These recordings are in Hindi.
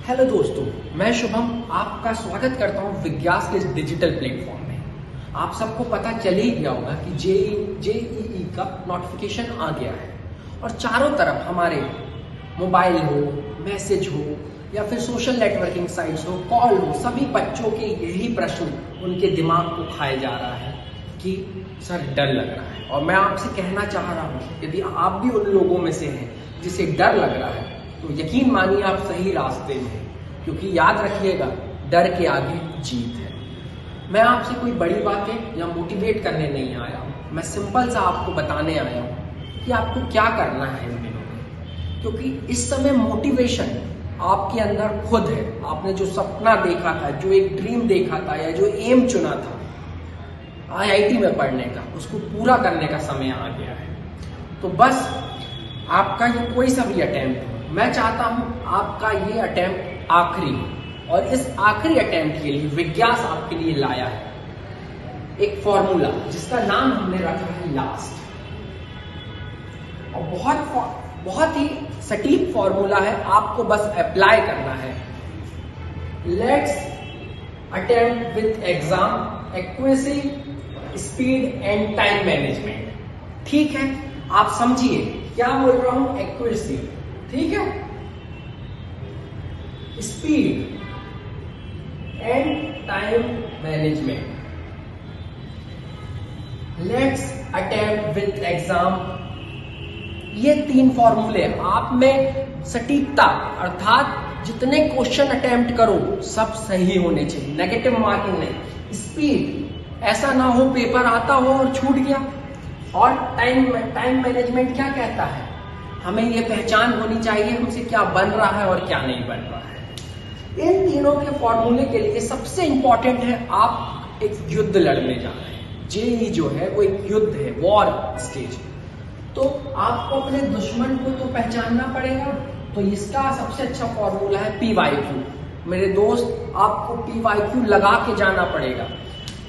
हेलो दोस्तों, मैं शुभम आपका स्वागत करता हूं विज्ञास के इस डिजिटल प्लेटफॉर्म में। आप सबको पता चल ही गया होगा कि जेईई का नोटिफिकेशन आ गया है और चारों तरफ हमारे मोबाइल हो, मैसेज हो या फिर सोशल नेटवर्किंग साइट्स हो, कॉल हो, सभी बच्चों के यही प्रश्न उनके दिमाग को खाए जा रहा है कि सर डर लग रहा है। और मैं आपसे कहना चाह रहा हूँ, यदि आप भी उन लोगों में से हैं जिसे डर लग रहा है तो यकीन मानिए आप सही रास्ते में हैं, क्योंकि याद रखिएगा डर के आगे जीत है। मैं आपसे कोई बड़ी बातें या मोटिवेट करने नहीं आया हूँ, मैं सिंपल सा आपको बताने आया हूँ कि आपको क्या करना है इन दिनों में, क्योंकि इस समय मोटिवेशन आपके अंदर खुद है। आपने जो सपना देखा था, जो एक ड्रीम देखा था या जो एम चुना था आईआईटी में पढ़ने का, उसको पूरा करने का समय आ गया है। तो बस आपका ये कोई सा भी अटेम्प्ट हो, मैं चाहता हूं आपका ये अटेम्प्ट आखिरी हो। और इस आखिरी अटेम्प्ट के लिए विज्ञास आपके लिए लाया है एक फॉर्मूला जिसका नाम हमने रखा है लास्ट। और बहुत ही सटीक फॉर्मूला है, आपको बस अप्लाई करना है। Let's attempt with exam accuracy, speed and time management. ठीक है, आप समझिए क्या बोल रहा हूं। एक्यूरेसी, ठीक है, speed and time management. Let's attempt with exam, ये तीन फॉर्मूले आप में सटीकता, अर्थात जितने क्वेश्चन अटेम्प्ट करो सब सही होने चाहिए, नेगेटिव मार्किंग नहीं। स्पीड, ऐसा ना हो पेपर आता हो और छूट गया। और टाइम मैनेजमेंट क्या कहता है, हमें ये पहचान होनी चाहिए हमसे क्या बन रहा है और क्या नहीं बन रहा है। इन तीनों के फॉर्मूले के लिए सबसे इंपॉर्टेंट है आप एक युद्ध लड़ने जा रहे हैं। जेईई जो है वो एक युद्ध है, वॉर स्टेज। तो आपको अपने दुश्मन को तो पहचानना पड़ेगा। तो इसका सबसे अच्छा फॉर्मूला है PYQ। मेरे दोस्त, आपको PYQ लगा के जाना पड़ेगा।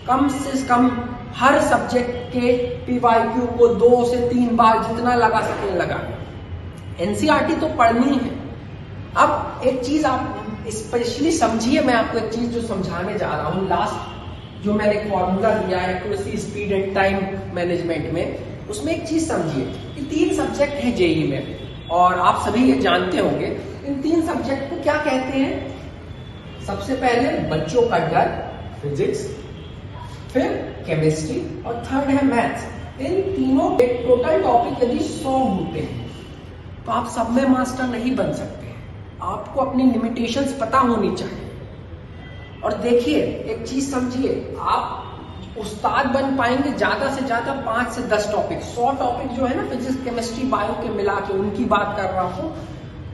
कम से कम हर सब्जेक्ट के PYQ को 2 से 3 बार जितना लगा सके लगा। एनसीईआरटी तो पढ़नी है। अब एक चीज आप स्पेशली समझिए, मैं आपको एक चीज जो समझाने जा रहा हूं, लास्ट जो मैंने फॉर्मूला दिया है accuracy, speed and time management में, उसमें एक चीज समझिए कि 3 सब्जेक्ट है जेईई में और आप सभी ये जानते होंगे। इन 3 सब्जेक्ट को क्या कहते हैं? सबसे पहले बच्चों का डर, फिजिक्स, फिर केमिस्ट्री और थर्ड है मैथ्स। इन तीनों टोटल टॉपिक यदि 100 होते हैं तो आप सब में मास्टर नहीं बन सकते। आपको अपनी लिमिटेशंस पता होनी चाहिए। और देखिए एक चीज समझिए, आप उस्ताद बन पाएंगे ज्यादा से ज्यादा 5 से 10 टॉपिक। 100 टॉपिक जो है ना, फिजिक्स, केमिस्ट्री, बायो के मिला के उनकी बात कर रहा हूं।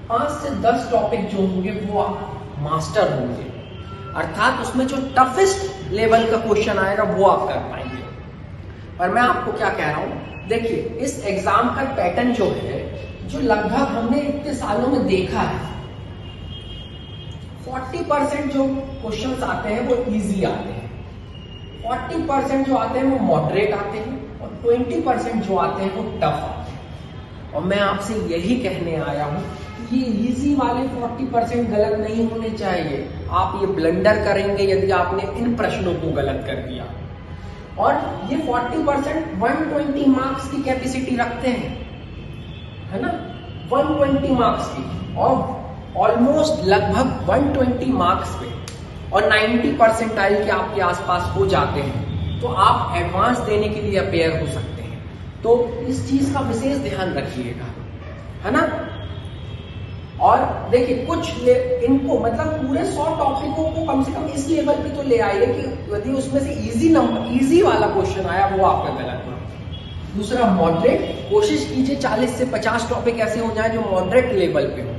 5 से 10 टॉपिक जो होंगे वो आप मास्टर होंगे, अर्थात उसमें जो टफेस्ट लेवल का क्वेश्चन आएगा वो आप कर पाएंगे। और मैं आपको क्या कह रहा हूं, देखिए इस एग्जाम का पैटर्न जो है, जो लगभग हमने इतने सालों में देखा है, 40% जो क्वेश्चंस आते हैं वो इजी आते हैं, 40% जो आते हैं वो मॉडरेट आते हैं और 20% जो आते हैं वो टफ आते हैं। और मैं आपसे यही कहने आया हूं कि ये इजी वाले 40% गलत नहीं होने चाहिए। आप ये ब्लंडर करेंगे यदि आपने इन प्रश्नों को गलत कर दिया। और ये 40% 120 मार्क्स की कैपेसिटी रखते हैं, है ना, 120 मार्क्स की, और ऑलमोस्ट लगभग 120 मार्क्स पे और 90 परसेंटाइल के आपके आसपास हो जाते हैं तो आप एडवांस देने के लिए अपेयर हो सकते हैं। तो इस चीज का विशेष ध्यान रखिएगा, है ना। और देखिए इनको मतलब पूरे 100 टॉपिकों को कम से कम इस लेवल पे तो ले आइए कि यदि उसमें से इजी वाला क्वेश्चन आया वो आपका गलत हो। दूसरा, मॉडरेट, कोशिश कीजिए 40 से 50 टॉपिक ऐसे हो जाए जो मॉडरेट लेवल पे हो।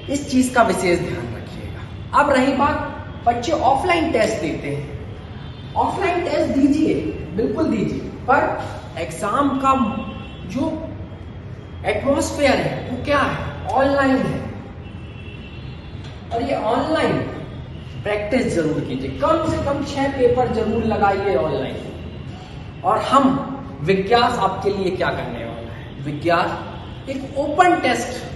इस चीज का विशेष ध्यान रखिएगा। अब रही बात, बच्चे ऑफलाइन टेस्ट देते हैं। ऑफलाइन टेस्ट दीजिए, बिल्कुल दीजिए, पर एग्जाम का जो एटमॉस्फेयर है वो क्या है, ऑनलाइन है। और ये ऑनलाइन प्रैक्टिस जरूर कीजिए, कम से कम 6 पेपर जरूर लगाइए ऑनलाइन। और हम विज्ञास आपके लिए क्या करने वाला है, विज्ञास एक ओपन टेस्ट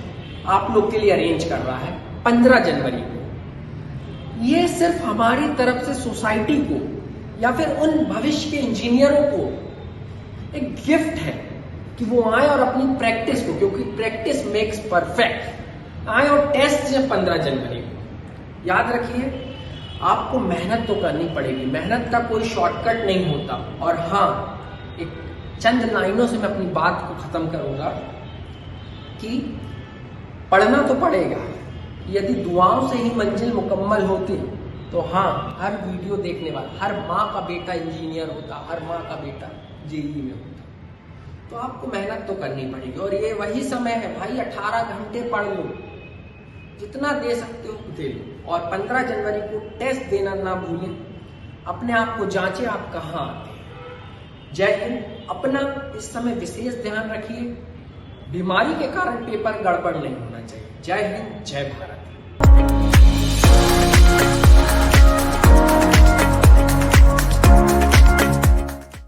आप लोग के लिए अरेंज कर रहा है 15 जनवरी को। ये सिर्फ हमारी तरफ से सोसाइटी को या फिर उन भविष्य के इंजीनियरों को एक गिफ्ट है कि वो आए और अपनी प्रैक्टिस को, क्योंकि प्रैक्टिस मेक्स परफेक्ट, आए और टेस्ट है 15 जनवरी को। याद रखिए, आपको मेहनत तो करनी पड़ेगी, मेहनत का कोई शॉर्टकट नहीं होता। और हाँ, एक चंद लाइनों से मैं अपनी बात को खत्म करूंगा कि पढ़ना तो पड़ेगा। यदि दुआओं से ही मंजिल मुकम्मल होती तो हाँ, हर वीडियो देखने वाला, हर माँ का बेटा इंजीनियर होता, हर माँ का बेटा जेईई में होता। तो आपको मेहनत तो करनी पड़ेगी और ये वही समय है भाई, 18 घंटे पढ़ लो, जितना दे सकते हो दे लो। और 15 जनवरी को टेस्ट देना ना भूलें, अपने आप को जांचें आप कहाँ आते हैं। जय हिंद। अपना इस समय विशेष ध्यान रखिए, बीमारी के कारण पेपर गड़बड़ नहीं होना चाहिए। जय हिंद, जय भारत।